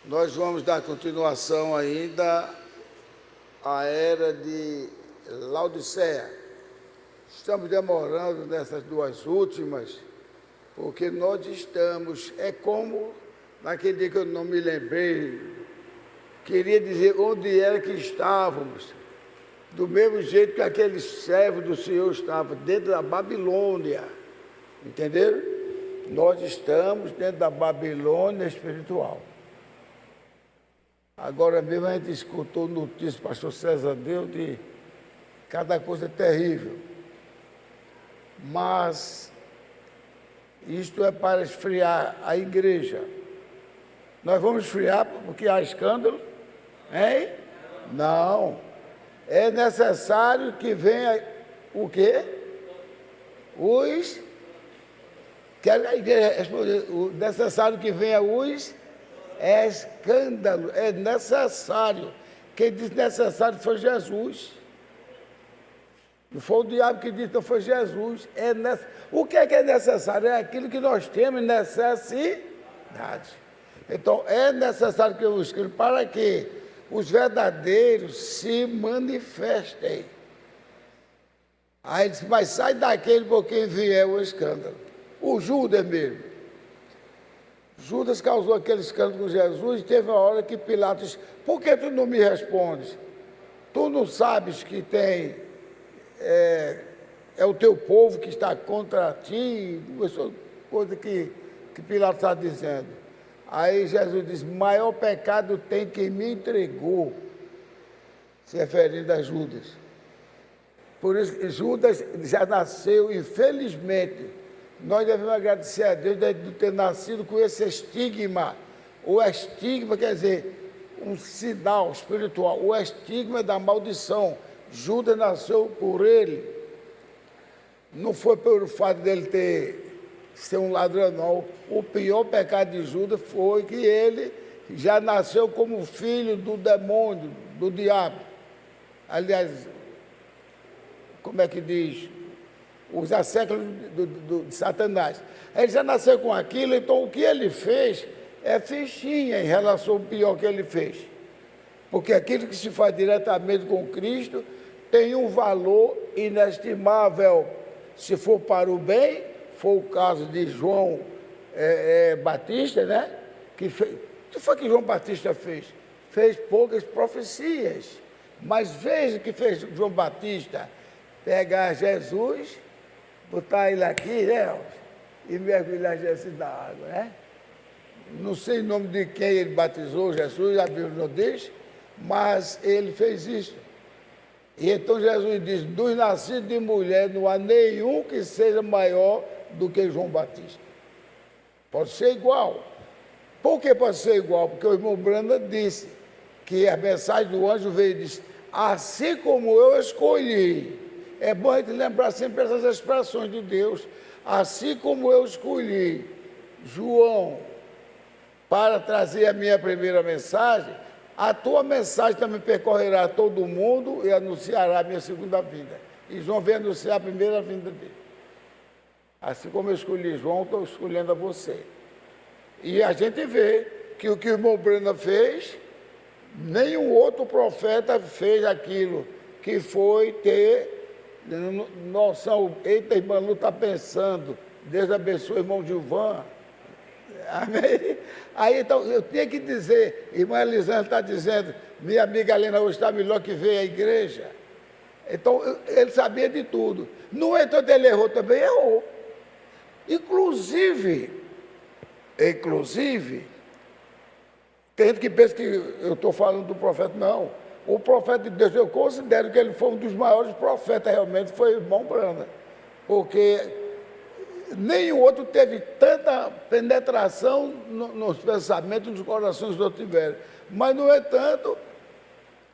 Nós vamos dar continuação ainda à era de Laodiceia. Estamos demorando nessas duas últimas, porque nós estamos, é como naquele dia que eu não me lembrei, queria dizer onde era que estávamos, do mesmo jeito que aquele servo do Senhor estava, dentro da Babilônia, entenderam? Nós estamos dentro da Babilônia espiritual. Agora mesmo a gente escutou notícias, pastor César deu, de cada coisa terrível. Mas isto é para esfriar a igreja. Nós vamos esfriar porque há escândalo? Hein? Não. É necessário que venha o quê? Quero a igreja responder. Necessário que venha os escândalo. É necessário. Quem disse necessário foi Jesus. Não foi o diabo que disse, não foi Jesus. O que é necessário? É aquilo que nós temos necessidade. Então, é necessário que eu escreva para que os verdadeiros se manifestem. Aí ele disse, mas sai daquele por quem vier o escândalo. O Judas mesmo. Judas causou aquele escândalo com Jesus e teve uma hora que Pilatos disse, por que tu não me respondes? Tu não sabes que é o teu povo que está contra ti? Essa coisa que Pilatos está dizendo. Aí Jesus diz, maior pecado tem quem me entregou, se referindo a Judas. Por isso que Judas já nasceu, infelizmente, nós devemos agradecer a Deus de ter nascido com esse estigma. O estigma quer dizer um sinal espiritual, o estigma da maldição. Judas nasceu por ele. Não foi pelo fato dele ser um ladrão, não. O pior pecado de Judas foi que ele já nasceu como filho do demônio, do diabo. Aliás, como é que diz? Os asséculos de Satanás. Ele já nasceu com aquilo, então o que ele fez é fichinha em relação ao pior que ele fez. Porque aquilo que se faz diretamente com Cristo tem um valor inestimável. Se for para o bem, foi o caso de João Batista, né? O que foi que João Batista fez? Fez poucas profecias. Mas veja o que fez João Batista. Pegar Jesus, botar ele aqui, né? E mergulhar Jesus na água, né? Não sei o nome de quem ele batizou Jesus, a Bíblia não diz, mas ele fez isso. E então Jesus diz, dos nascidos de mulher não há nenhum que seja maior do que João Batista. Pode ser igual. Por que pode ser igual? Porque o irmão Branda disse que a mensagem do anjo veio e disse, assim como eu escolhi. É bom a gente lembrar sempre essas expressões de Deus. Assim como eu escolhi João para trazer a minha primeira mensagem, a tua mensagem também percorrerá todo mundo e anunciará a minha segunda vinda. E João veio anunciar a primeira vinda dele. Assim como eu escolhi João, estou escolhendo a você. E a gente vê que o que o irmão Brenda fez, nenhum outro profeta fez aquilo, que foi ter noção. Eita, irmão, não está pensando. Deus abençoe o irmão Gilvan. Amém? Aí, então, eu tinha que dizer, irmã Elisângela está dizendo, minha amiga Helena hoje está melhor que veio à igreja. Então, ele sabia de tudo. No entanto, ele errou também, errou. Inclusive, tem gente que pensa que eu estou falando do profeta, não. O profeta de Deus, eu considero que ele foi um dos maiores profetas, realmente, foi o irmão Branda. Porque nenhum outro teve tanta penetração nos pensamentos, nos corações dos outros tiveram. Mas, no entanto,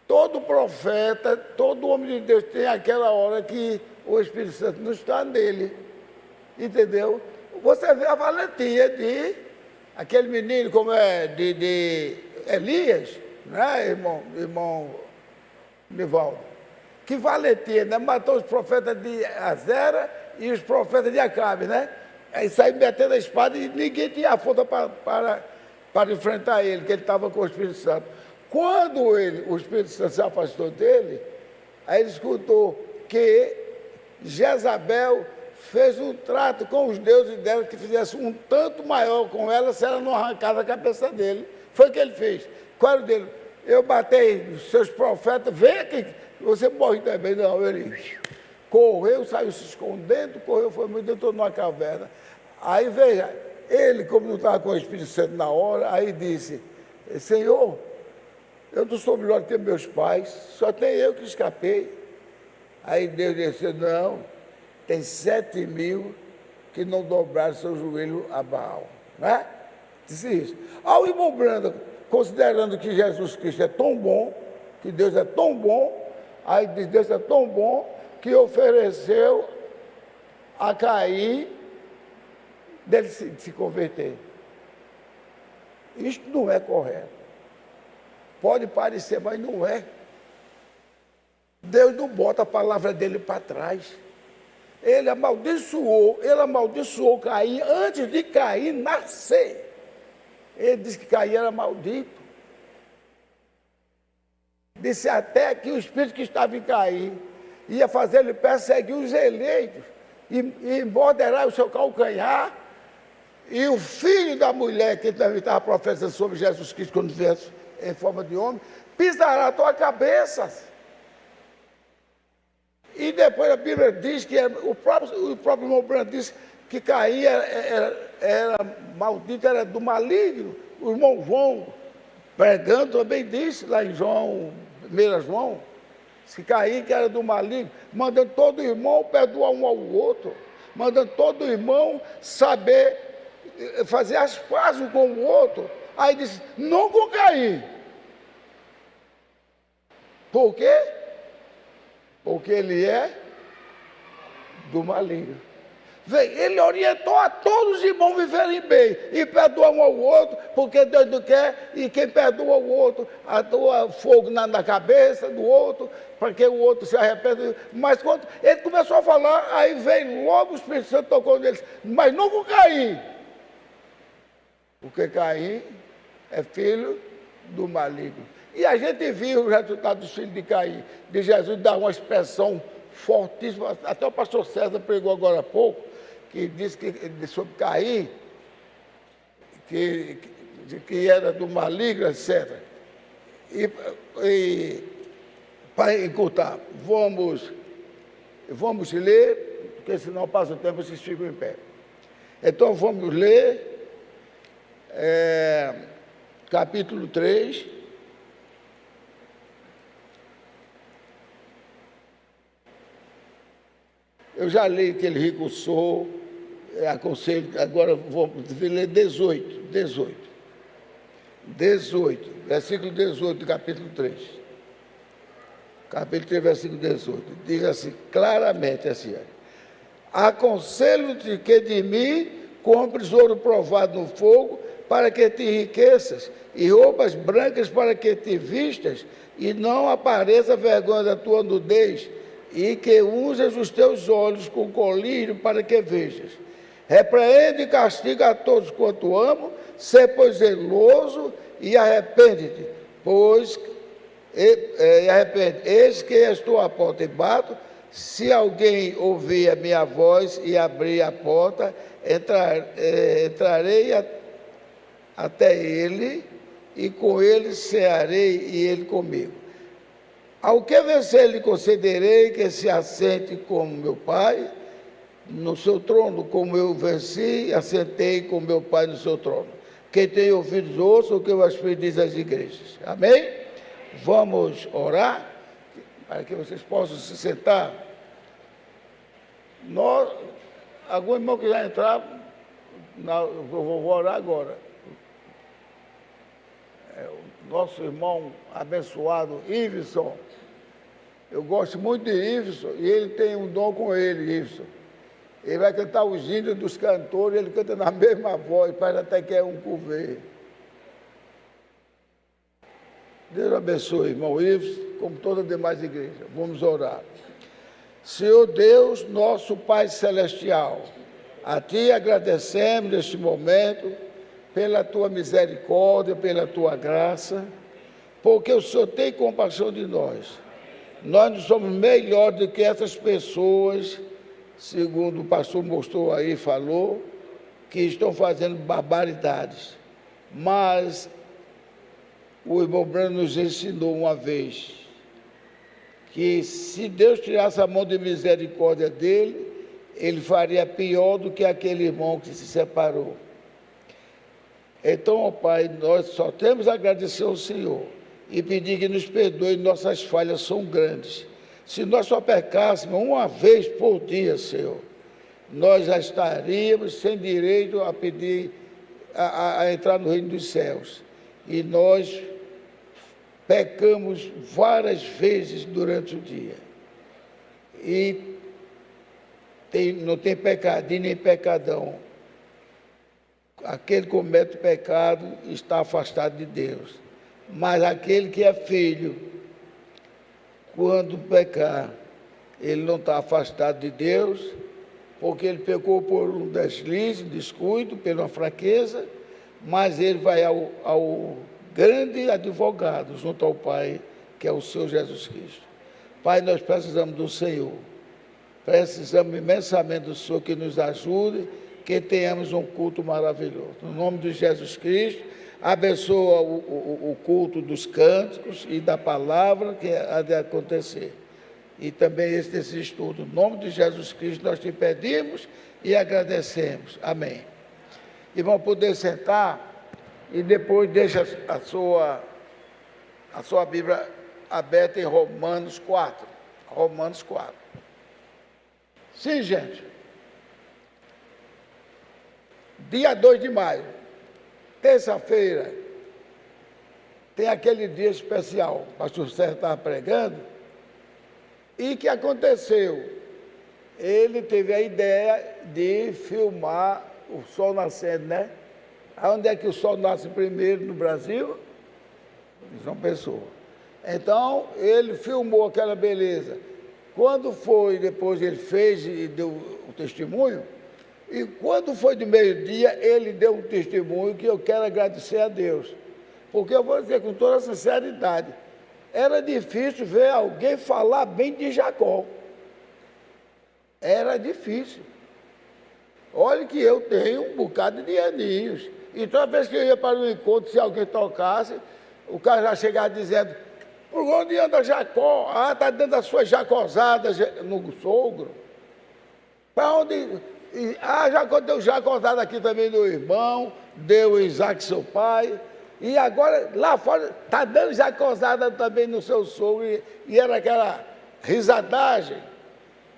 todo profeta, todo homem de Deus tem aquela hora que o Espírito Santo não está nele. Entendeu? Você vê a valentia de aquele menino, como de Elias, né, irmão Nivaldo? Que valentia, né? Matou os profetas de Azera e os profetas de Acabe, né? Aí saiu metendo a espada e ninguém tinha a força para para enfrentar ele, que ele estava com o Espírito Santo. Quando o Espírito Santo se afastou dele, aí ele escutou que Jezabel fez um trato com os deuses dela que fizesse um tanto maior com ela se ela não arrancasse a cabeça dele. Foi o que ele fez. Qual era o dele? Eu matei os seus profetas, vem aqui, você morre também. Não, ele correu, saiu se escondendo, correu, foi muito, entrou numa caverna. Aí veja, ele, como não estava com o Espírito Santo na hora, aí disse, Senhor, eu não sou melhor que meus pais, só tem eu que escapei. Aí Deus disse, não, tem 7.000 que não dobraram seu joelho a Baal. Né? Disse isso. Ao irmão Brando, considerando que Jesus Cristo é tão bom, que Deus é tão bom, aí diz, Deus é tão bom, que ofereceu a Caim dele se converter. Isto não é correto. Pode parecer, mas não é. Deus não bota a palavra dele para trás. Ele amaldiçoou Caim antes de Caim nascer. Ele disse que Caim era maldito. Disse até que o espírito que estava em Caim ia fazer ele perseguir os eleitos e moderar o seu calcanhar. E o filho da mulher, que também estava profetizando sobre Jesus Cristo, quando viesse em forma de homem, pisará a tua cabeça. E depois a Bíblia diz que o próprio irmão Branco disse que Caim era maldito, era do maligno. O irmão João, pregando, também disse lá em João, 1 João, que Caim que era do maligno, mandando todo irmão perdoar um ao outro, mandando todo irmão saber fazer as pazes um com o outro. Aí disse, não com Caim. Por quê? Porque ele é do maligno. Vem, ele orientou a todos os irmãos viverem bem e perdoar um ao outro, porque Deus não quer, e quem perdoa o outro, atua fogo na cabeça do outro, para que o outro se arrependa. Mas quando ele começou a falar, aí veio logo o Espírito Santo, tocou neles, mas não com Caim, porque Caim é filho do maligno. E a gente viu o resultado dos filhos de Caim, de Jesus dar uma expressão fortíssima, até o pastor César pregou agora há pouco, que disse sobre Caim, que era do maligno, etc. E para encurtar, vamos ler, porque senão passa o tempo e vocês ficam em pé. Então vamos ler capítulo 3. Eu já li que ele rico sou, aconselho, agora vou ler 18, versículo 18 do capítulo 3. Capítulo 3, versículo 18. Diz assim, claramente assim, aconselho-te que de mim compres ouro provado no fogo, para que te enriqueças, e roupas brancas para que te vistas, e não apareça a vergonha da tua nudez, e que unjas os teus olhos com colírio para que vejas. Repreende e castiga a todos quanto amo, sê, pois, zeloso e arrepende-te, eis que estou à porta e bato, se alguém ouvir a minha voz e abrir a porta, entrarei até ele, e com ele cearei e ele comigo. Ao que vencer, lhe concederei que se assente como meu Pai no seu trono, como eu venci e assentei com meu Pai no seu trono. Quem tem ouvidos, ouça o que o Espírito diz às igrejas. Amém? Vamos orar, para que vocês possam se sentar. Algum irmão que já entrar, eu vou orar agora. Nosso irmão abençoado, Iveson. Eu gosto muito de Iveson, e ele tem um dom com ele, Iveson. Ele vai cantar os índios dos cantores, ele canta na mesma voz, parece até que é um cover. Deus abençoe, irmão Iveson, como toda a demais igreja. Vamos orar. Senhor Deus, nosso Pai Celestial, a Ti agradecemos neste momento pela tua misericórdia, pela tua graça, porque o Senhor tem compaixão de nós. Nós não somos melhores do que essas pessoas, segundo o pastor mostrou aí, falou, que estão fazendo barbaridades. Mas o irmão Brando nos ensinou uma vez que se Deus tirasse a mão de misericórdia dele, ele faria pior do que aquele irmão que se separou. Então, ó Pai, nós só temos a agradecer ao Senhor e pedir que nos perdoe, nossas falhas são grandes. Se nós só pecássemos uma vez por dia, Senhor, nós já estaríamos sem direito a pedir, a entrar no reino dos céus. E nós pecamos várias vezes durante o dia. E não tem pecadinho nem pecadão. Aquele que comete pecado está afastado de Deus. Mas aquele que é filho, quando pecar, ele não está afastado de Deus, porque ele pecou por um deslize, descuido, pela fraqueza, mas ele vai ao grande advogado junto ao Pai, que é o Senhor Jesus Cristo. Pai, nós precisamos do Senhor. Precisamos imensamente do Senhor que nos ajude, que tenhamos um culto maravilhoso. No nome de Jesus Cristo, abençoa o culto dos cânticos e da palavra que há de acontecer. E também esse estudo. No nome de Jesus Cristo, nós te pedimos e agradecemos. Amém. Irmão, poder sentar e depois deixa a sua Bíblia aberta em Romanos 4. Romanos 4. Sim, gente. Dia 2 de maio, terça-feira, tem aquele dia especial, o pastor Sérgio estava pregando, e que aconteceu? Ele teve a ideia de filmar o sol nascendo, né? Onde é que o sol nasce primeiro no Brasil? Em João Pessoa. Então, ele filmou aquela beleza. Quando foi, depois ele fez e deu o testemunho, e quando foi de meio-dia, ele deu um testemunho que eu quero agradecer a Deus. Porque eu vou dizer com toda sinceridade, era difícil ver alguém falar bem de Jacó. Era difícil. Olha que eu tenho um bocado de aninhos. E toda vez que eu ia para o encontro, se alguém tocasse, o cara já chegava dizendo, por onde anda Jacó? Ah, está dando as suas jacosadas no sogro. Para onde... Jacó deu jacosada aqui também no irmão, deu Isaac seu pai, e agora lá fora está dando jacosada também no seu sogro, e era aquela risadagem.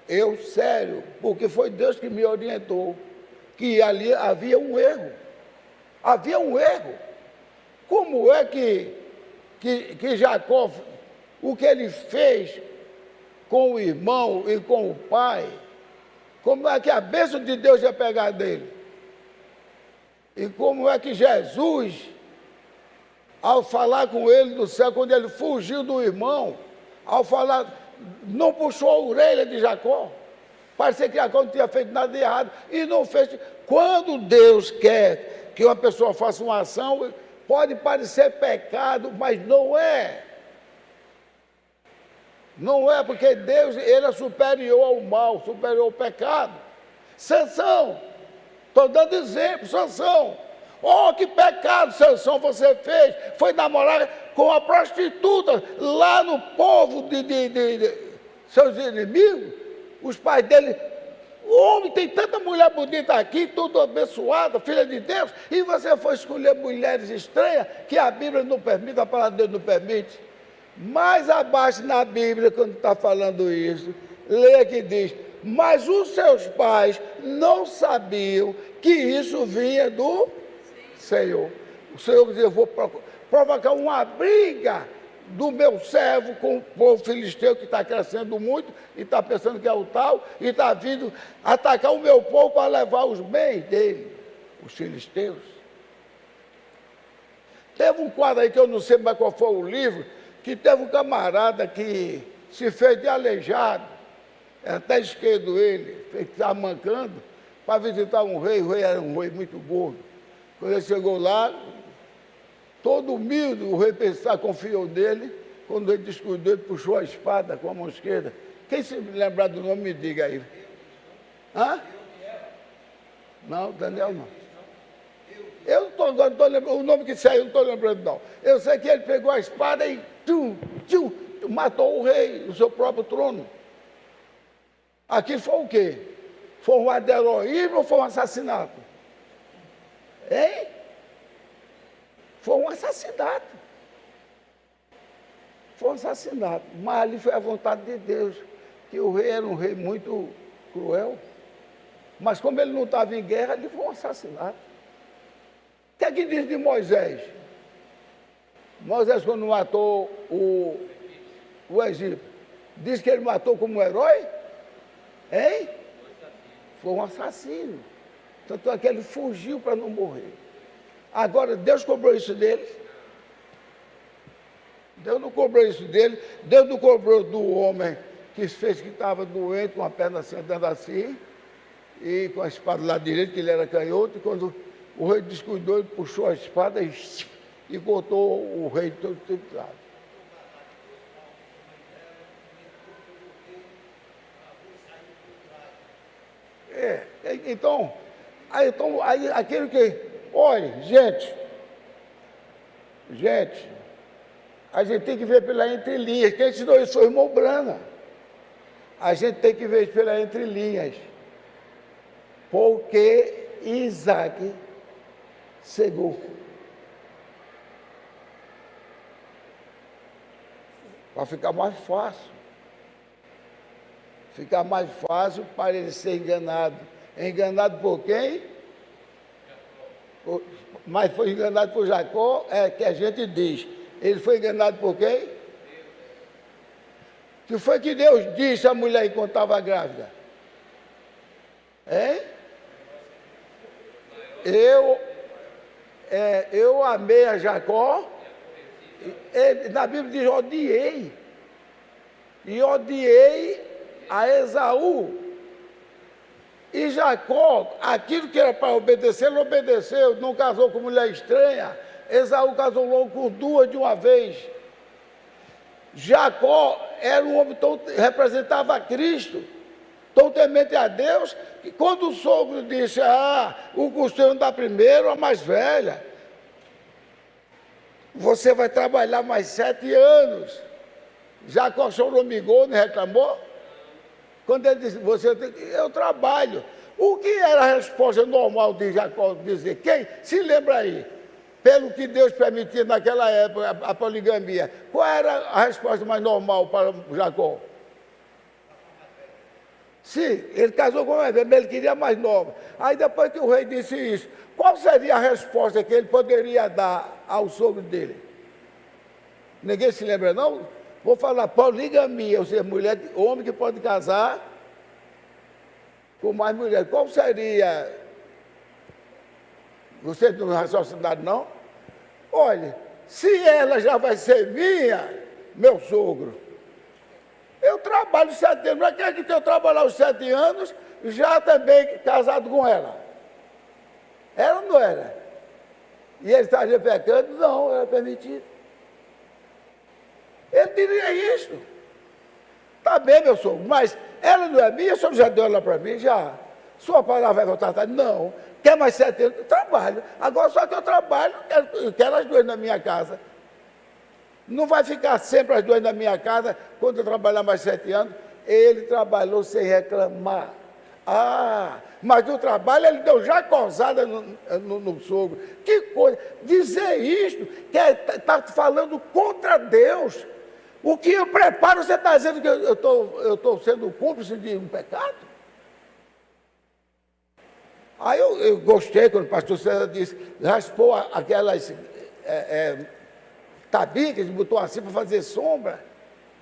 Eu, sério, porque foi Deus que me orientou, que ali havia um erro. Havia um erro. Como é que Jacó, o que ele fez com o irmão e com o pai, como é que a bênção de Deus ia pegar dele? E como é que Jesus, ao falar com ele do céu, quando ele fugiu do irmão, ao falar, não puxou a orelha de Jacó? Parecia que Jacó não tinha feito nada de errado. E não fez. Quando Deus quer que uma pessoa faça uma ação, pode parecer pecado, mas não é. Não é, porque Deus, ele é superior ao mal, superior ao pecado. Sansão, estou dando exemplo, Sansão. Oh, que pecado, Sansão, você fez. Foi namorar com a prostituta lá no povo de seus inimigos. Os pais dele, o homem tem tanta mulher bonita aqui, tudo abençoada, filha de Deus, e você foi escolher mulheres estranhas, que a Bíblia não permite, a palavra de Deus não permite. Mais abaixo na Bíblia, quando está falando isso, leia que diz, mas os seus pais não sabiam que isso vinha do Senhor. O Senhor dizia, eu vou provocar uma briga do meu servo com o povo filisteu que está crescendo muito e está pensando que é o tal, e está vindo atacar o meu povo para levar os bens dele, os filisteus. Teve um quadro aí que eu não sei mais qual foi o livro, que teve um camarada que se fez de aleijado, até esquerdo ele, estava mancando, para visitar um rei, o rei era um rei muito gordo. Quando ele chegou lá, todo humilde, o rei pensar confiou nele. Quando ele descuidou, ele puxou a espada com a mão esquerda. Quem se lembrar do nome, me diga aí. Hã? Não, Daniel não. Eu não estou lembrando, o nome que saiu, não estou lembrando não. Eu sei que ele pegou a espada e matou o rei, o seu próprio trono. Aqui foi o quê? Foi um ato de heroísmo ou foi um assassinato? Hein? Foi um assassinato. Foi um assassinato. Mas ali foi a vontade de Deus, que o rei era um rei muito cruel. Mas como ele não estava em guerra, ali foi um assassinato. O que é que diz de Moisés? Moisés, quando matou o Egito, diz que ele matou como um herói? Hein? Foi um assassino. Tanto é que ele fugiu para não morrer. Agora, Deus cobrou isso dele? Deus não cobrou isso dele. Deus não cobrou do homem que fez que estava doente, com a perna assim, andando assim, e com a espada lá direita, que ele era canhoto, e quando o rei descuidou, ele puxou a espada e cortou o rei de todo lado. Então, aquilo que... Olha, gente, a gente tem que ver pela entrelinhas. Quem ensinou isso foi o irmão Brana. A gente tem que ver pela entrelinhas. Porque Isaac cegou. Para ficar mais fácil. Ficar mais fácil para ele ser enganado. Enganado por quem? Mas foi enganado por Jacó, é que a gente diz. Ele foi enganado por quem? Que foi que Deus disse à mulher enquanto estava grávida? Hein? Eu amei a Jacó, na Bíblia diz odiei, e odiei a Esaú. E Jacó, aquilo que era para obedecer, ele obedeceu, não casou com mulher estranha. Esaú casou logo com duas de uma vez. Jacó era um homem tão, representava a Cristo, tão temente a Deus, que quando o sogro disse, o costume da primeira, a mais velha, você vai trabalhar mais 7 anos. Jacó choramingou, não reclamou? Quando ele disse, eu trabalho. O que era a resposta normal de Jacó dizer? Quem? Se lembra aí. Pelo que Deus permitia naquela época, a poligamia. Qual era a resposta mais normal para Jacó? Sim, ele casou com uma velha, mas ele queria mais nova. Aí depois que o rei disse isso, qual seria a resposta que ele poderia dar ao sogro dele? Ninguém se lembra, não? Vou falar poligamia, ou seja, homem que pode casar com mais mulheres. Qual seria? Você não raciocinaram, não? Olha, se ela já vai ser minha, meu sogro, eu trabalho 7 anos, não quer que eu trabalhar os 7 anos, já também casado com ela. Era ou não era? E ele estaria pecando? Não, era permitido. Ele diria isso. Está bem, meu sogro, mas ela não é minha, o senhor já deu ela para mim, já. Sua palavra vai voltar atrás? Não. Quer mais 7 anos? Trabalho. Agora só que eu trabalho, quero as duas na minha casa. Não vai ficar sempre as duas na minha casa quando eu trabalhar mais 7 anos. Ele trabalhou sem reclamar. Mas no trabalho ele deu jacosada no sogro. Que coisa! Dizer isto, que está falando contra Deus. O que eu preparo, você está dizendo que eu estou sendo cúmplice de um pecado? Aí eu gostei quando o pastor César disse, raspou aquelas tabicas, botou assim para fazer sombra.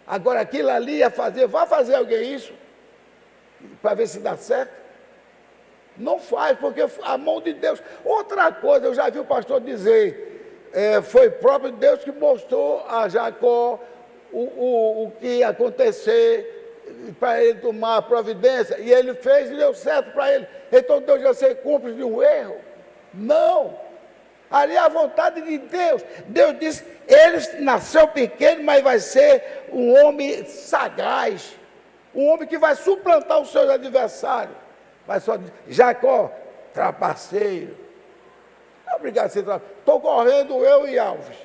Agora aquilo ali ia fazer, vai fazer alguém isso? Para ver se dá certo? Não faz, porque a mão de Deus. Outra coisa, eu já vi o pastor dizer, foi próprio Deus que mostrou a Jacó o que ia acontecer para ele tomar a providência, e ele fez e deu certo para ele. Então Deus ia ser cúmplice de um erro? Não! Ali é a vontade de Deus. Deus disse, ele nasceu pequeno, mas vai ser um homem sagaz. Um homem que vai suplantar os seus adversários. Vai só dizer, Jacó, trapaceiro. Obrigado por ser trapaceiro. Estou correndo eu e Alves.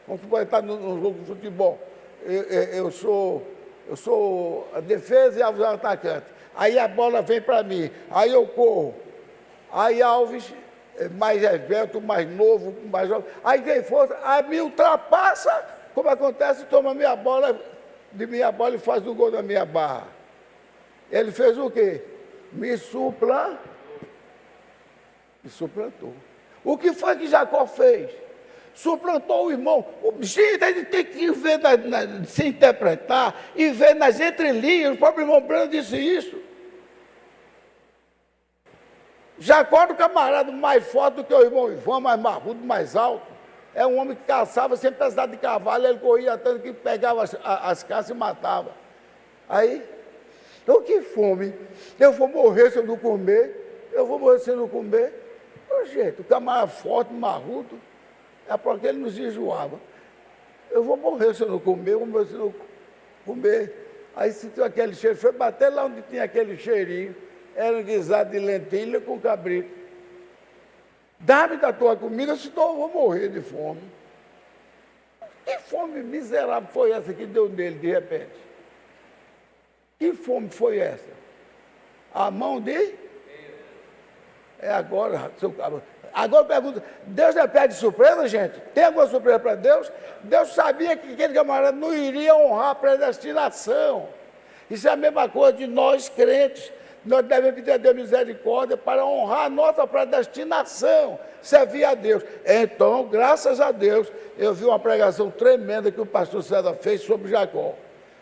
Vamos estar no jogo de futebol. Eu sou a defesa e Alves é o atacante. Aí a bola vem para mim. Aí eu corro. Aí Alves, mais esbelto, mais novo, mais jovem. Aí vem força, aí me ultrapassa. Como acontece, toma minha bola e faz o gol da minha barra. Ele fez o quê? Me suplantou. O que foi que Jacó fez? Suplantou o irmão. Gente, a gente tem que ver, se interpretar e ver nas entrelinhas. O próprio irmão Brando disse isso. Jacó era o camarada mais forte do que o irmão Ivan, mais marrudo, mais alto. É um homem que caçava sem precisar de cavalo, ele corria tanto que pegava as caças e matava. Aí, então que fome, eu vou morrer se eu não comer, Ô, gente, o camarada forte, marrudo, é porque ele nos enjoava. Eu vou morrer se eu não comer, se eu não comer. Aí sentiu aquele cheiro, foi bater lá onde tinha aquele cheirinho. Era um guisado de lentilha com cabrito. Dá-me da tua comida, senão eu vou morrer de fome. Que fome miserável foi essa que deu nele de repente? Que fome foi essa? A mão de? É agora, seu cabra. Agora eu pergunto, Deus é pé de surpresa, gente? Tem alguma surpresa para Deus? Deus sabia que aquele camarada não iria honrar a predestinação. Isso é a mesma coisa de nós crentes. Nós devemos pedir a Deus misericórdia para honrar a nossa predestinação, servir a Deus. Então, graças a Deus, eu vi uma pregação tremenda que o pastor César fez sobre Jacó.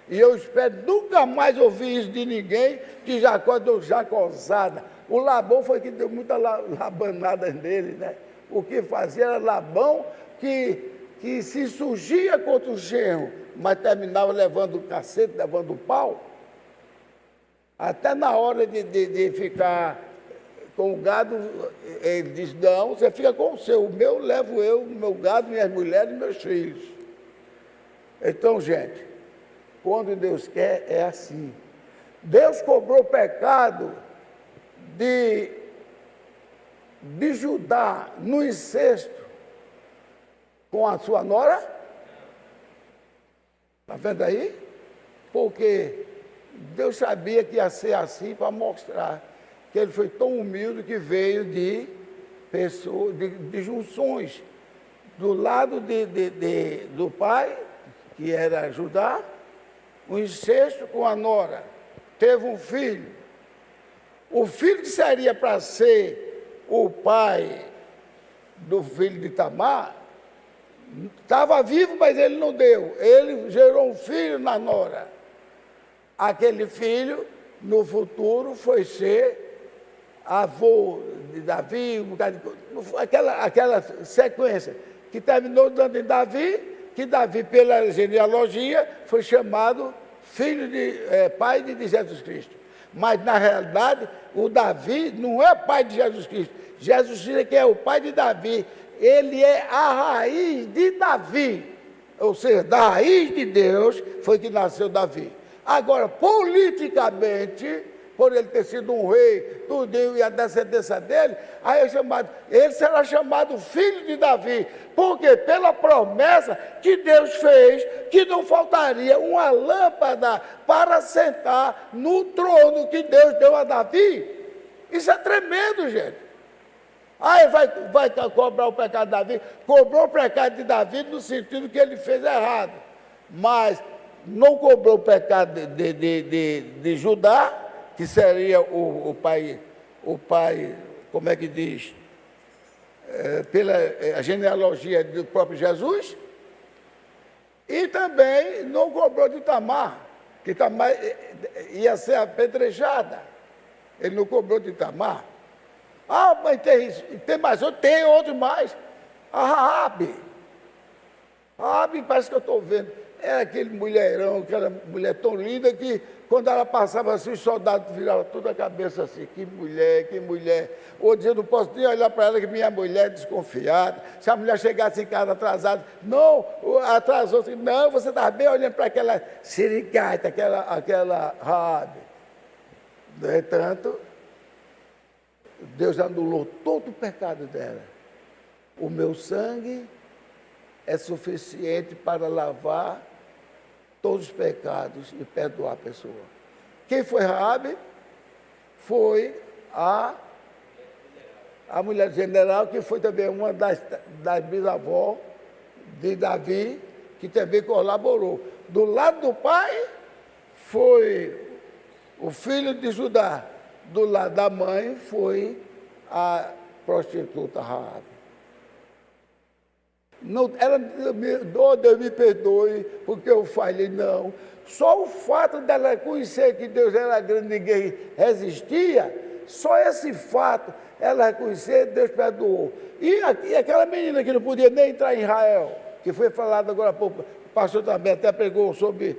E eu espero nunca mais ouvir isso de ninguém, que Jacó deu jacozada. O Labão foi que deu muita labanada nele, né? O que fazia era Labão que se surgia contra o genro, mas terminava levando o cacete, levando o pau. Até na hora de ficar com o gado, ele diz, não, você fica com o seu, o meu levo eu, o meu gado, minhas mulheres e meus filhos. Então, gente, quando Deus quer, é assim. Deus cobrou o pecado de Judá no incesto com a sua nora. Está vendo aí? Porque Deus sabia que ia ser assim para mostrar que ele foi tão humilde que veio de pessoas, de junções. Do lado do pai, que era Judá, o incesto com a nora. Teve um filho. O filho que seria para ser o pai do filho de Tamar, estava vivo, mas ele não deu. Ele gerou um filho na nora. Aquele filho, no futuro, foi ser avô de Davi, aquela sequência que terminou dando em Davi, que Davi, pela genealogia, foi chamado pai de Jesus Cristo. Mas, na realidade, o Davi não é pai de Jesus Cristo. Jesus Cristo é que é o pai de Davi. Ele é a raiz de Davi. Ou seja, da raiz de Deus foi que nasceu Davi. Agora, politicamente, por ele ter sido um rei, tudinho, e a descendência dele, aí ele será chamado filho de Davi. Porque pela promessa que Deus fez, que não faltaria uma lâmpada para sentar no trono que Deus deu a Davi. Isso é tremendo, gente. Aí vai cobrar o pecado de Davi. Cobrou o pecado de Davi no sentido que ele fez errado. Mas não cobrou o pecado de Judá, que seria o pai, como é que diz? Pela genealogia do próprio Jesus. E também não cobrou de Tamar, que Tamar ia ser apedrejada. Ele não cobrou de Tamar. Ah, mas tem mais outro? Tem outro mais. A Raabe. Raabe parece que eu estou vendo. era aquele mulherão, aquela mulher tão linda que quando ela passava assim, os soldados viravam toda a cabeça assim, que mulher, que mulher. Outro dia eu não posso nem olhar para ela, que minha mulher é desconfiada. Se a mulher chegasse em casa atrasada, não, atrasou, assim, não, você estava bem olhando para aquela sirigaita, aquela Raabe. No entanto, Deus anulou todo o pecado dela. O meu sangue é suficiente para lavar todos os pecados e perdoar a pessoa. Quem foi Raabe? Foi a mulher general, que foi também uma das bisavós de Davi, que também colaborou. Do lado do pai, foi o filho de Judá. Do lado da mãe, foi a prostituta Raabe. Não, ela, oh, Deus me perdoe, porque eu falhei, não. Só o fato dela reconhecer que Deus era grande, ninguém resistia, só esse fato, ela reconhecer, Deus perdoou. E aquela menina que não podia nem entrar em Israel, que foi falado agora há pouco, o pastor também até pregou sobre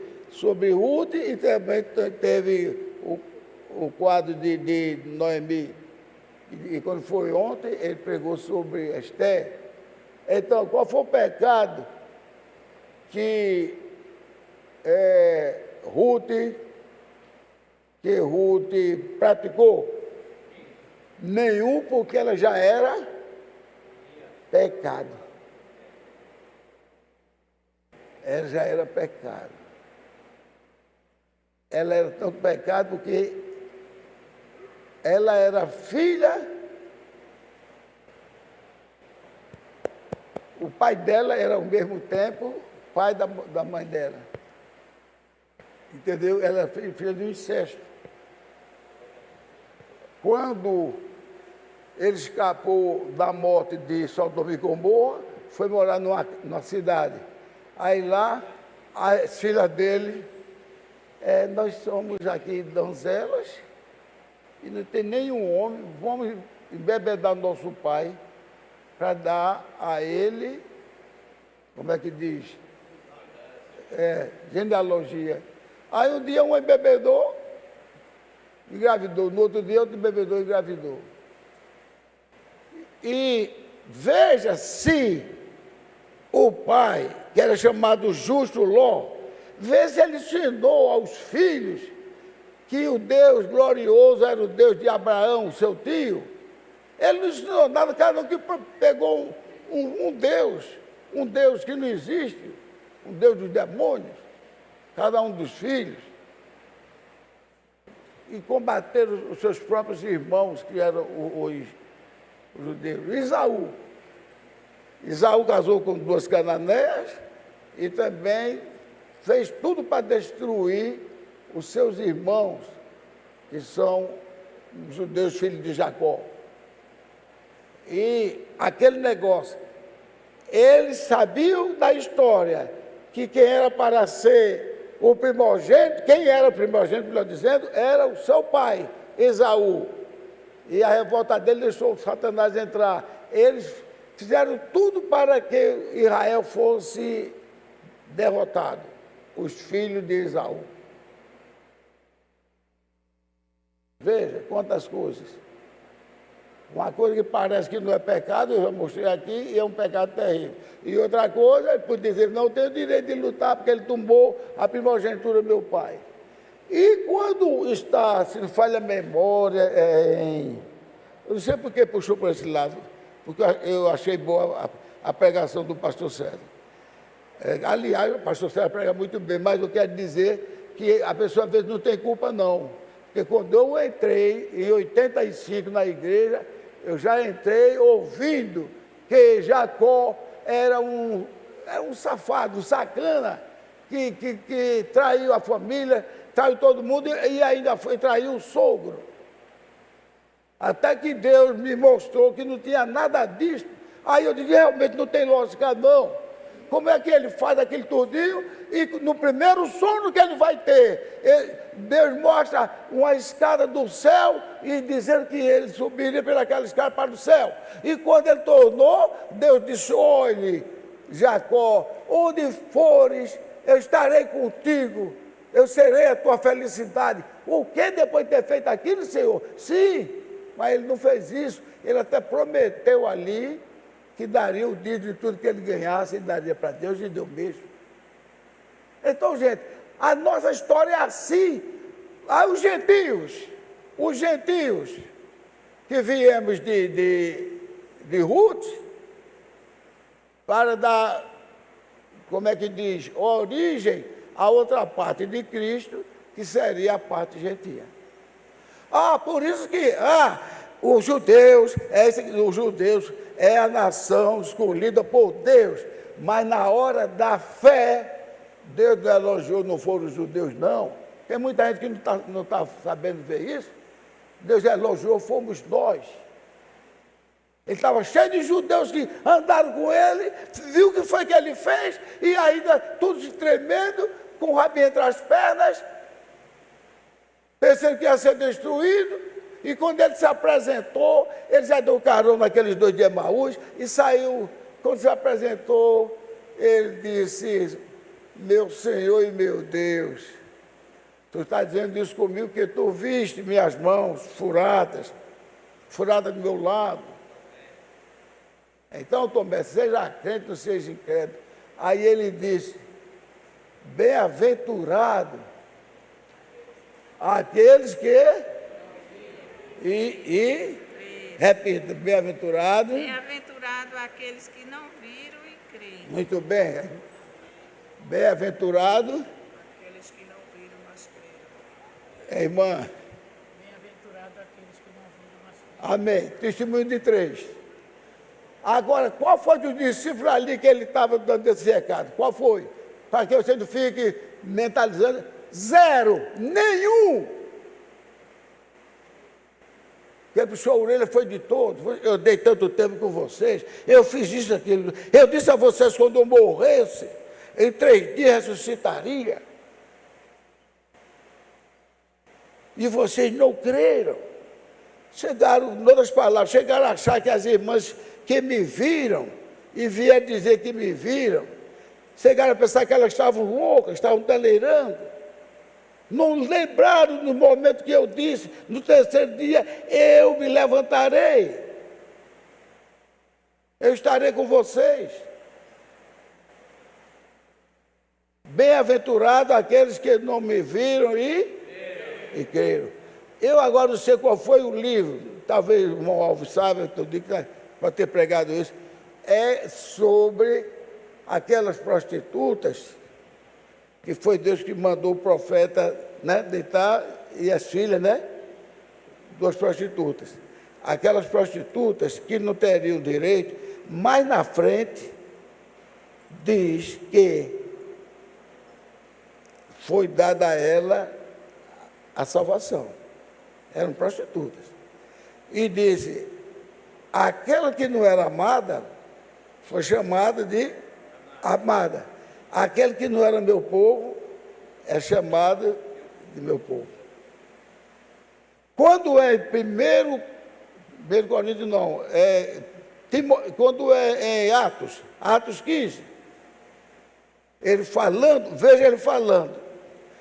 Ruth, e também teve o quadro de Noemi. E quando foi ontem, ele pregou sobre Esther. Então, qual foi o pecado que Ruth praticou? Nenhum, porque ela já era pecado. Ela já era pecado. Ela era tanto pecado porque ela era filha. O pai dela era, ao mesmo tempo, pai da mãe dela. Entendeu? Ela era filha de um incesto. Quando ele escapou da morte de Sodoma e Gomorra, foi morar numa cidade. Aí lá, as filhas dele, nós somos aqui donzelas, e não tem nenhum homem, vamos embebedar nosso pai, para dar a ele, como é que diz? Genealogia. Aí um dia um embebedou, engravidou. No outro dia outro embebedou e engravidou. E veja se o pai, que era chamado Justo Ló, vê se ele ensinou aos filhos que o Deus glorioso era o Deus de Abraão, seu tio. Ele não ensinou nada, cada um que pegou um Deus que não existe, um Deus dos demônios, cada um dos filhos, e combateram os seus próprios irmãos, que eram os judeus. Esaú casou com 2 cananeias e também fez tudo para destruir os seus irmãos, que são os judeus, filhos de Jacó. E aquele negócio, eles sabiam da história que quem era para ser o primogênito, quem era o primogênito, melhor dizendo, era o seu pai, Esaú. E a revolta dele deixou Satanás entrar. Eles fizeram tudo para que Israel fosse derrotado, os filhos de Esaú. Veja quantas coisas. Uma coisa que parece que não é pecado, eu já mostrei aqui, e é um pecado terrível. E outra coisa, ele pode dizer, não tenho direito de lutar, porque ele tombou a primogenitura do meu pai. E quando está, se não falha a memória, eu não sei por que puxou para esse lado, porque eu achei boa a pregação do pastor César. Aliás, o pastor César prega muito bem, mas eu quero dizer que a pessoa às vezes não tem culpa, não. Porque quando eu entrei em 85 na igreja, eu já entrei ouvindo que Jacó era um safado, um sacana, que traiu a família, traiu todo mundo e ainda foi trair o sogro. Até que Deus me mostrou que não tinha nada disso. Aí eu disse, realmente não tem lógica não. Como é que ele faz aquele tudinho e no primeiro sono que ele vai ter, Deus mostra uma escada do céu e dizendo que ele subiria pelaquela escada para o céu. E quando ele tornou, Deus disse, olhe, Jacó, onde fores, eu estarei contigo, eu serei a tua felicidade. O que depois de ter feito aquilo, Senhor? Sim, mas ele não fez isso. Ele até prometeu ali que daria o dízimo de tudo que ele ganhasse, ele daria para Deus e deu mesmo. Então, gente, a nossa história é assim. Aí os gentios que viemos de Ruth, para dar, como é que diz, origem a outra parte de Cristo, que seria a parte gentia. Por isso que os judeus é a nação escolhida por Deus, mas na hora da fé, Deus não elogiou, não foram os judeus, não. Tem muita gente que não está sabendo ver isso. Deus elogiou, fomos nós. Ele estava cheio de judeus que andaram com ele, viu o que foi que ele fez, e ainda tudo se tremendo, com o rabinho entre as pernas, pensando que ia ser destruído. E quando ele se apresentou, ele já deu carona naqueles 2 de Emaús e saiu. Quando se apresentou, ele disse: meu Senhor e meu Deus, tu está dizendo isso comigo que tu viste minhas mãos furadas do meu lado. Então, Tomé, seja crente ou seja incrédulo. Aí ele disse: bem-aventurado aqueles que... repita, bem-aventurado. Bem-aventurado aqueles que não viram e creem. Muito bem. Bem-aventurado Aqueles que não viram, mas creram. Irmã. Bem-aventurado aqueles que não viram, mas creram. Amém. Testemunho de 3. Agora, qual foi dos discípulos ali que ele estava dando esse recado? Qual foi? Para que você não fique mentalizando. 0, nenhum. Quem puxou a orelha foi de todos. Eu dei tanto tempo com vocês. Eu fiz isso, aquilo. Eu disse a vocês quando eu morresse, em 3 dias ressuscitaria. E vocês não creram. Chegaram, em outras palavras, chegaram a achar que as irmãs que me viram, e vieram dizer que me viram, chegaram a pensar que elas estavam loucas, estavam delirando. Não lembraram no momento que eu disse, no 3º dia, eu me levantarei. Eu estarei com vocês. Bem-aventurado aqueles que não me viram e creram. Eu agora não sei qual foi o livro, talvez o irmão Alves saiba, eu digo que pode ter pregado isso, é sobre aquelas prostitutas, que foi Deus que mandou o profeta, né, deitar, e as filhas, né, 2 prostitutas. Aquelas prostitutas que não teriam direito, mais na frente, diz que foi dada a ela a salvação. Eram prostitutas. E disse, aquela que não era amada, foi chamada de amada. Aquele que não era meu povo, é chamado de meu povo. Quando é em 1 Coríntios não, quando é em Atos 15, ele falando, veja ele falando,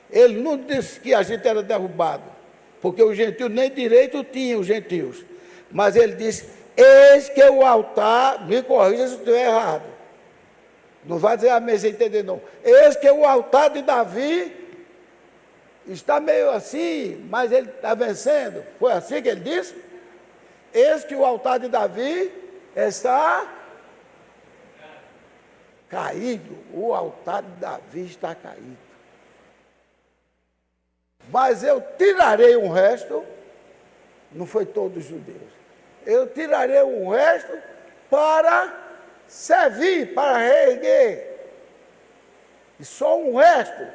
ele não disse que a gente era derrubado, porque os gentios nem direito tinham, os gentios, mas ele disse, eis que o altar, me corrija se estiver errado, não vai dizer amém sem entender não, eis que o altar de Davi está meio assim, mas ele está vencendo, foi assim que ele disse? Eis que o altar de Davi está caído, o altar de Davi está caído. Mas eu tirarei um resto, não foi todos os judeus, eu tirarei um resto para servir, para reerguer. E só um resto,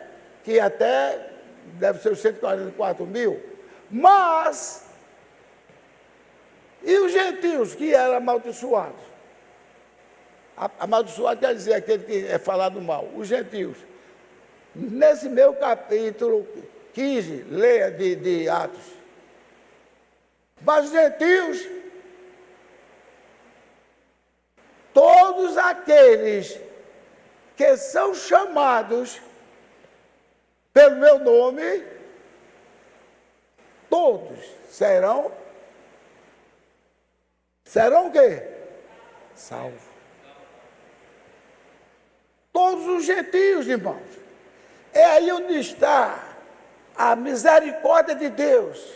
que até deve ser os 144 mil, mas, e os gentios que eram amaldiçoados? Amaldiçoado quer dizer aquele que é falado mal, os gentios. Nesse meu capítulo 15, leia de Atos. Mas os gentios, todos aqueles que são chamados pelo meu nome, todos serão o quê? Salvos. Todos os gentios, irmãos. É aí onde está a misericórdia de Deus.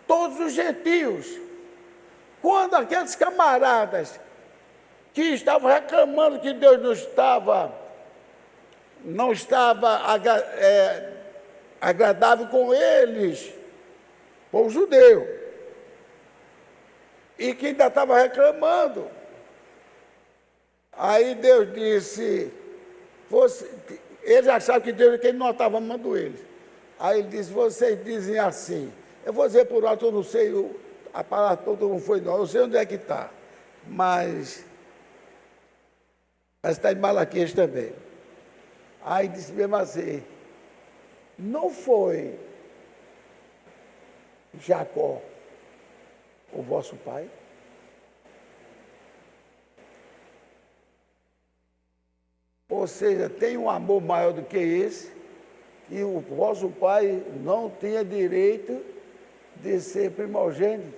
Todos os gentios. Quando aqueles camaradas que estavam reclamando que Deus não estava agradável com eles, povo judeu, e que ainda estava reclamando, aí Deus disse, eles achavam que Ele não estava amando eles. Aí ele disse, vocês dizem assim, eu vou dizer por alto, eu não sei, a palavra toda não foi não, eu sei onde é que está, mas está em Malaquias também. Aí disse mesmo assim, não foi Jacó o vosso pai? Ou seja, tem um amor maior do que esse, e o vosso pai não tinha direito de ser primogênito,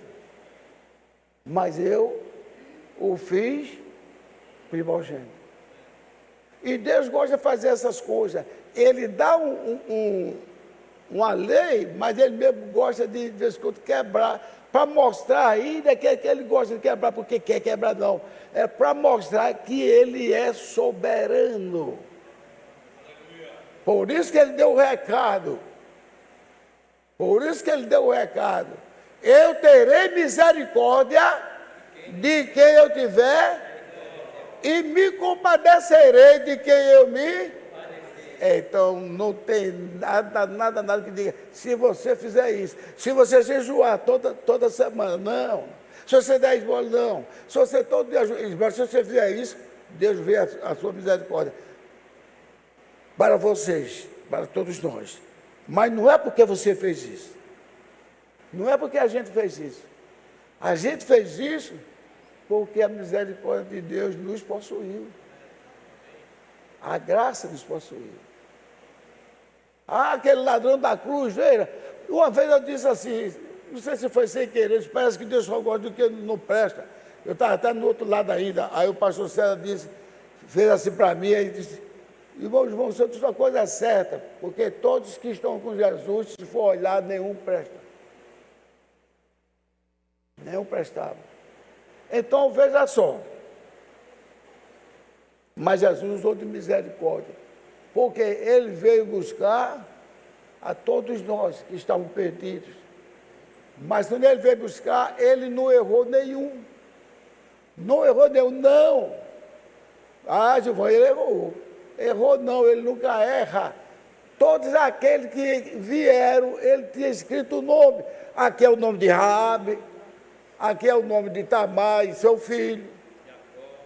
mas eu o fiz primogênito. E Deus gosta de fazer essas coisas. Ele dá uma lei, mas Ele mesmo gosta de vez em quando quebrar, para mostrar ainda que Ele gosta de quebrar, porque quer quebrar não. É para mostrar que Ele é soberano. Por isso que Ele deu o recado. Por isso que Ele deu o recado. Eu terei misericórdia de quem eu tiver e me compadecerei de quem eu me... Então, não tem nada que diga, se você fizer isso, se você jejuar toda semana, não. Se você der esmola, não. Se você todo dia jejuar, se você fizer isso, Deus vê a sua misericórdia. Para vocês, para todos nós. Mas não é porque você fez isso. Não é porque a gente fez isso. A gente fez isso porque a misericórdia de Deus nos possuiu. A graça nos possuiu. Ah, aquele ladrão da cruz, veja. Uma vez eu disse assim, não sei se foi sem querer, parece que Deus só gosta do que não presta. Eu estava até no outro lado ainda. Aí o pastor César fez assim para mim, aí disse, irmão, você disse uma coisa certa, porque todos que estão com Jesus, se for olhar, nenhum presta. Nenhum prestava. Então, veja só. Mas Jesus usou de misericórdia, porque Ele veio buscar a todos nós que estavam perdidos. Mas quando Ele veio buscar, Ele não errou nenhum. Não errou nenhum, não. Ah, Giovanni, Ele errou. Errou não, Ele nunca erra. Todos aqueles que vieram, Ele tinha escrito o nome. Aqui é o nome de Rabi, aqui é o nome de Tamar e seu filho.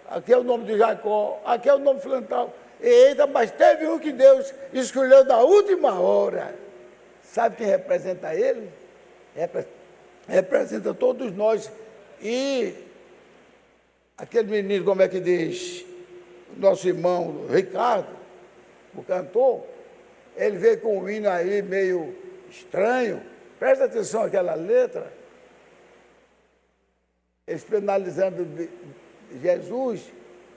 Aqui é o nome de Jacó, aqui é o nome de Flantal. Eita, mas teve um que Deus escolheu na última hora. Sabe quem representa ele? Representa todos nós. E aquele menino, como é que diz? Nosso irmão Ricardo, o cantor, ele veio com um hino aí meio estranho. Presta atenção àquela letra. Eles penalizando Jesus,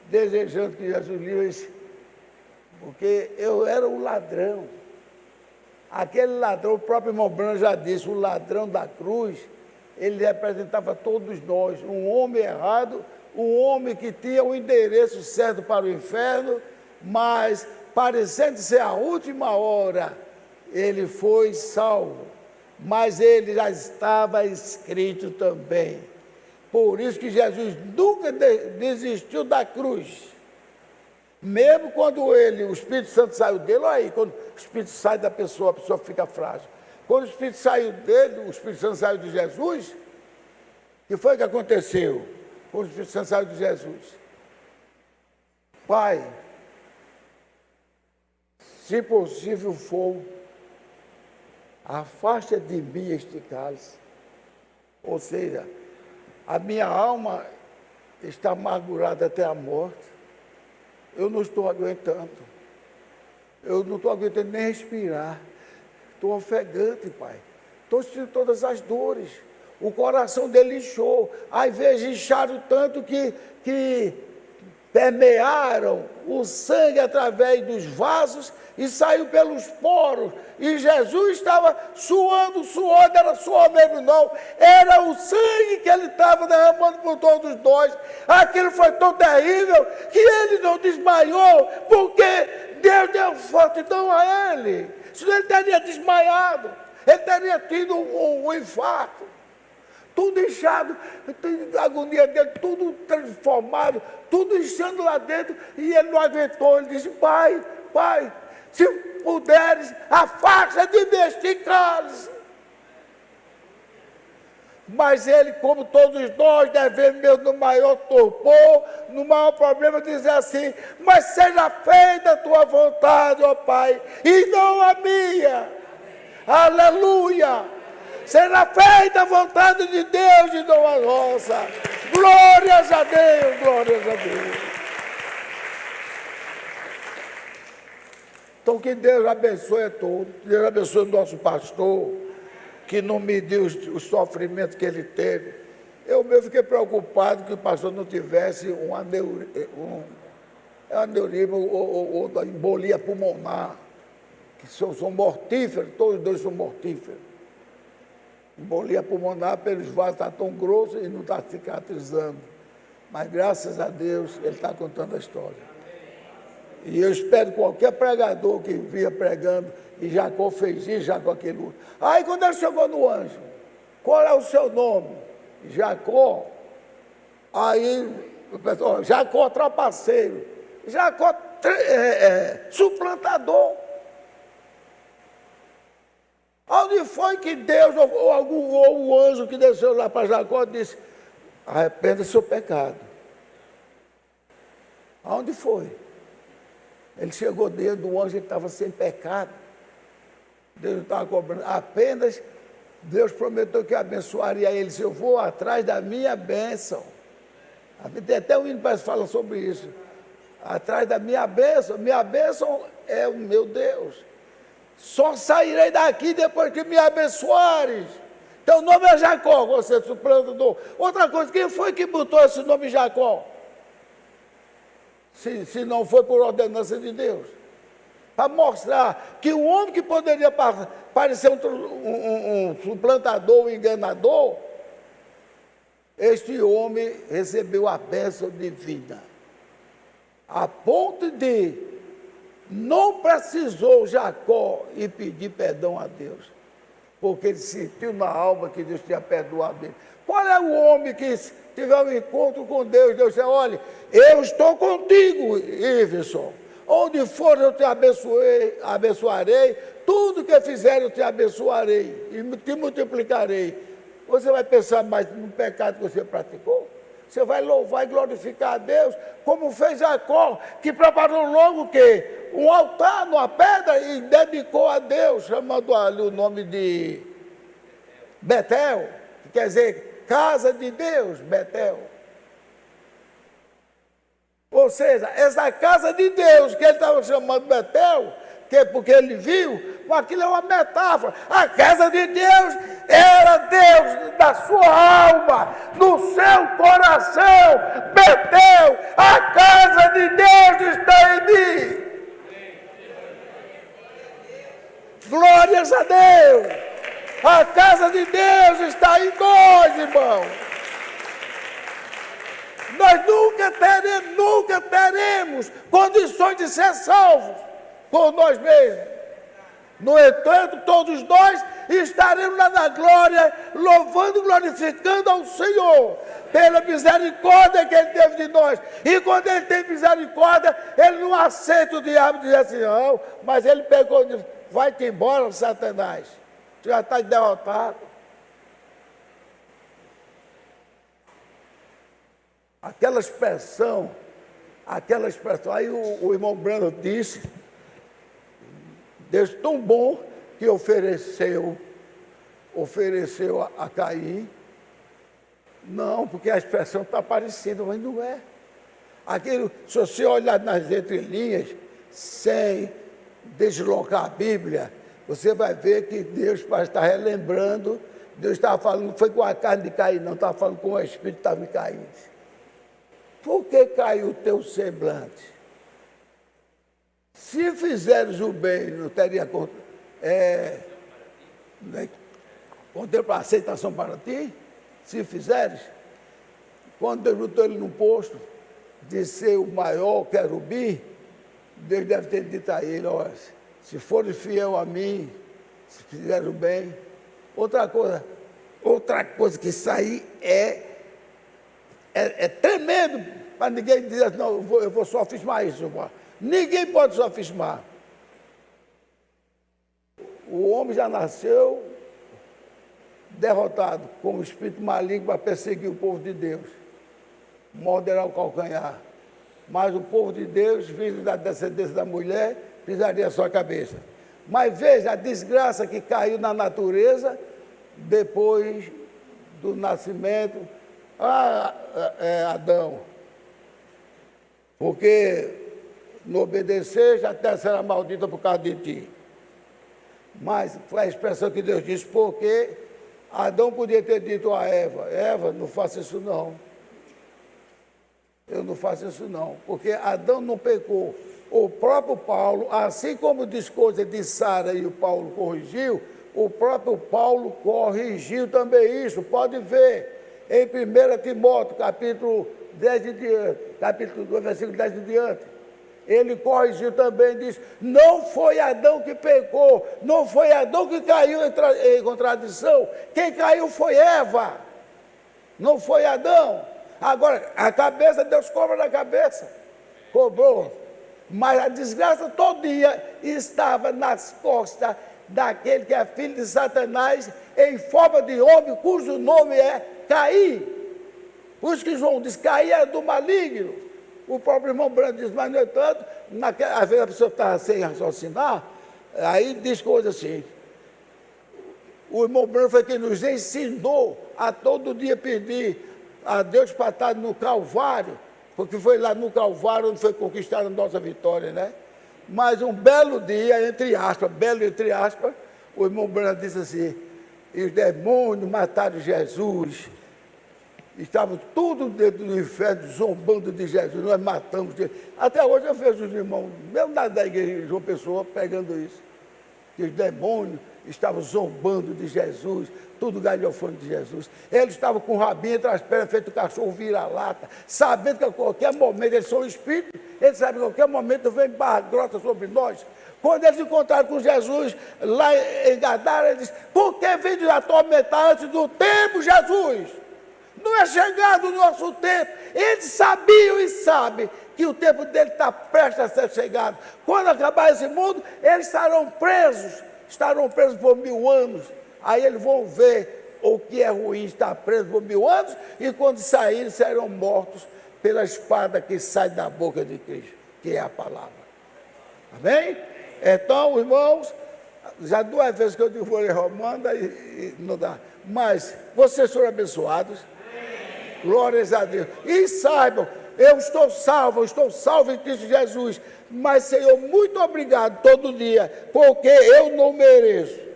desejando que Jesus livre, porque eu era um ladrão. Aquele ladrão, o próprio irmão Branco já disse, o ladrão da cruz, ele representava todos nós, um homem errado, um homem que tinha o endereço certo para o inferno, mas parecendo ser a última hora, ele foi salvo, mas ele já estava escrito também. Por isso que Jesus nunca desistiu da cruz. Mesmo quando o Espírito Santo saiu dele, olha aí, quando o Espírito sai da pessoa, a pessoa fica frágil. Quando o Espírito saiu dele, o Espírito Santo saiu de Jesus, o que foi que aconteceu? Quando o Espírito Santo saiu de Jesus? Pai, se possível for, afasta de mim este cálice. Ou seja, a minha alma está amargurada até a morte. Eu não estou aguentando. eu não estou aguentando nem respirar. Estou ofegante, pai. Estou sentindo todas as dores. O coração dele inchou. Às vezes incharam tanto que permearam o sangue através dos vasos e saiu pelos poros. E Jesus estava suando, suor, não era suor mesmo não, era o sangue que ele estava derramando por todos nós. Aquilo foi tão terrível que ele não desmaiou, porque Deus deu fortidão a ele. Senão ele teria desmaiado, ele teria tido um infarto. Tudo inchado, a agonia dele, tudo transformado, tudo inchando lá dentro, e ele não aguentou. Ele disse: pai, se puderes, afasta de mim este cálice. Mas ele, como todos nós, devemos no maior torpor, no maior problema, dizer assim: mas seja feita a tua vontade, ó Pai, e não a minha. Aleluia! Será feita a vontade de Deus e não a nossa. Glórias a Deus, glórias a Deus. Então que Deus abençoe a todos. Deus abençoe o nosso pastor, que não mediu o sofrimento que ele teve. Eu mesmo fiquei preocupado que o pastor não tivesse um aneurisma ou embolia pulmonar, que são mortíferos, todos os dois são mortíferos. Embolia pulmonar pelos vasos está tão grosso e não está cicatrizando. Mas graças a Deus ele está contando a história. E eu espero que qualquer pregador que vinha pregando, e Jacó fez isso, Jacó aquilo. Aí quando ele chegou no anjo, qual é o seu nome? Jacó. Aí o pessoal, Jacó trapaceiro, Jacó suplantador. Onde foi que Deus, ou o anjo que desceu lá para Jacó, disse: arrependa seu pecado? Aonde foi? Ele chegou dentro do anjo, ele estava sem pecado. Deus não estava cobrando. Apenas Deus prometeu que abençoaria ele. Se eu vou atrás da minha bênção. Tem até um hino que fala sobre isso. Atrás da minha bênção é o meu Deus. Só sairei daqui depois que me abençoares. Teu nome é Jacó, você suplantador. Outra coisa, quem foi que botou esse nome Jacó? Se não foi por ordenança de Deus. Para mostrar que o homem que poderia parecer um suplantador, um enganador, este homem recebeu a bênção divina. A ponto de não precisou Jacó ir pedir perdão a Deus, porque ele sentiu na alma que Deus tinha perdoado ele. Qual é o homem que tiver um encontro com Deus, Deus diz: olha, eu estou contigo, Iverson. Onde for eu te abençoarei, tudo que fizer eu te abençoarei e te multiplicarei. Você vai pensar mais no pecado que você praticou? Você vai louvar e glorificar a Deus, como fez Jacó, que preparou logo o quê? Um altar numa pedra e dedicou a Deus, chamando ali o nome de Betel, que quer dizer casa de Deus, Betel. Ou seja, essa casa de Deus que ele estava chamando Betel, porque ele viu, aquilo é uma metáfora. A casa de Deus era Deus da sua alma, no seu coração. Betel, a casa de Deus está em mim. Glórias a Deus. A casa de Deus está em nós, irmão. Nós nunca teremos condições de ser salvos por nós mesmos. No entanto, todos nós estaremos lá na glória, louvando e glorificando ao Senhor, pela misericórdia que Ele teve de nós. E quando Ele tem misericórdia, Ele não aceita o diabo dizer assim: não, mas Ele pegou e disse: vai-te embora, Satanás, tu já está derrotado. Aquela expressão, aí o irmão Brando disse: Deus tão bom que ofereceu a Caim. Não, porque a expressão está parecida, mas não é. Aquilo, se você olhar nas entrelinhas, sem deslocar a Bíblia, você vai ver que Deus parece estar relembrando. Deus estava falando, não foi com a carne de Caim, não, estava falando com o espírito que estava em Caim. Por que caiu o teu semblante? Se fizeres o bem, não teria aceitação para ti? Se fizeres, quando Deus botou ele no posto de ser o maior querubim, Deus deve ter dito a ele: olha, se fores fiel a mim, se fizeres o bem. Outra coisa que isso aí é tremendo, para ninguém dizer assim, não, eu vou sofismar isso. Ninguém pode sofismar. O homem já nasceu derrotado, com o espírito maligno para perseguir o povo de Deus, moderar o calcanhar. Mas o povo de Deus, filho da descendência da mulher, pisaria a sua cabeça. Mas veja a desgraça que caiu na natureza depois do nascimento. Adão. Porque não obedecer, a terra será maldita por causa de ti. Mas foi a expressão que Deus disse, porque Adão podia ter dito a Eva: Eva, não faça isso não. Eu não faço isso não, porque Adão não pecou. O próprio Paulo, assim como diz coisa de Sara e o Paulo corrigiu, o próprio Paulo corrigiu também isso. Pode ver em 1 Timóteo, capítulo 10 em diante, capítulo 2, versículo 10 em diante. Ele corrigiu também, diz: não foi Adão que pecou, não foi Adão que caiu em contradição, quem caiu foi Eva, não foi Adão. Agora, a cabeça, Deus cobra na cabeça, cobrou, mas a desgraça todinha estava nas costas daquele que é filho de Satanás, em forma de homem, cujo nome é Caim. Por isso que João diz: Caim é do maligno. O próprio irmão Branco diz: mas no entanto, às vezes a pessoa está sem raciocinar, aí diz coisa assim. O irmão Branco foi quem nos ensinou a todo dia pedir a Deus para estar no Calvário, porque foi lá no Calvário onde foi conquistada a nossa vitória, né? Mas um belo dia, entre aspas, o irmão Branco disse assim: e os demônios mataram Jesus, estavam tudo dentro do inferno, zombando de Jesus, nós matamos ele. Até hoje eu vejo os irmãos, mesmo da igreja de João Pessoa, pegando isso, que os demônios estavam zombando de Jesus, tudo galhofando de Jesus. Eles estavam com o rabinho entre as pernas, feito cachorro vira-lata, sabendo que a qualquer momento, eles são espíritos, eles sabem que a qualquer momento vem barra grossa sobre nós. Quando eles encontraram com Jesus lá em Gadara, eles disseram: por que vem de atormentar antes do tempo, Jesus? Não é chegado o nosso tempo. Eles sabiam e sabem que o tempo dele está prestes a ser chegado. Quando acabar esse mundo, eles estarão presos por 1000 anos. Aí eles vão ver o que é ruim estar preso por 1000 anos, e quando saírem serão mortos pela espada que sai da boca de Cristo, que é a palavra. Amém? Então, irmãos, já 2 vezes que eu digo vou ler Romana e não dá. Mas vocês foram abençoados. Glórias a Deus. E saibam, eu estou salvo em Cristo Jesus. Mas, Senhor, muito obrigado todo dia, porque eu não mereço.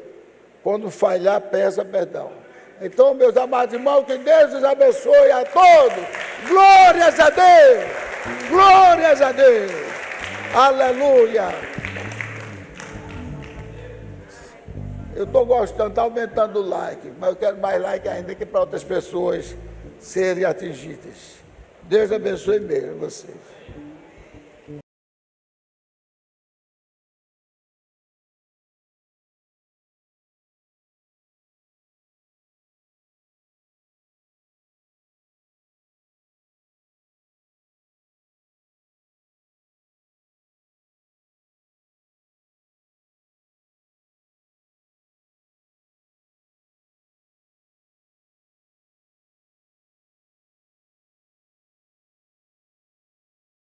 Quando falhar, peça perdão. Então, meus amados irmãos, que Deus os abençoe a todos. Glórias a Deus. Glórias a Deus. Aleluia. Eu estou gostando, está aumentando o like, mas eu quero mais like ainda, que para outras pessoas serem atingidas. Deus abençoe mesmo vocês.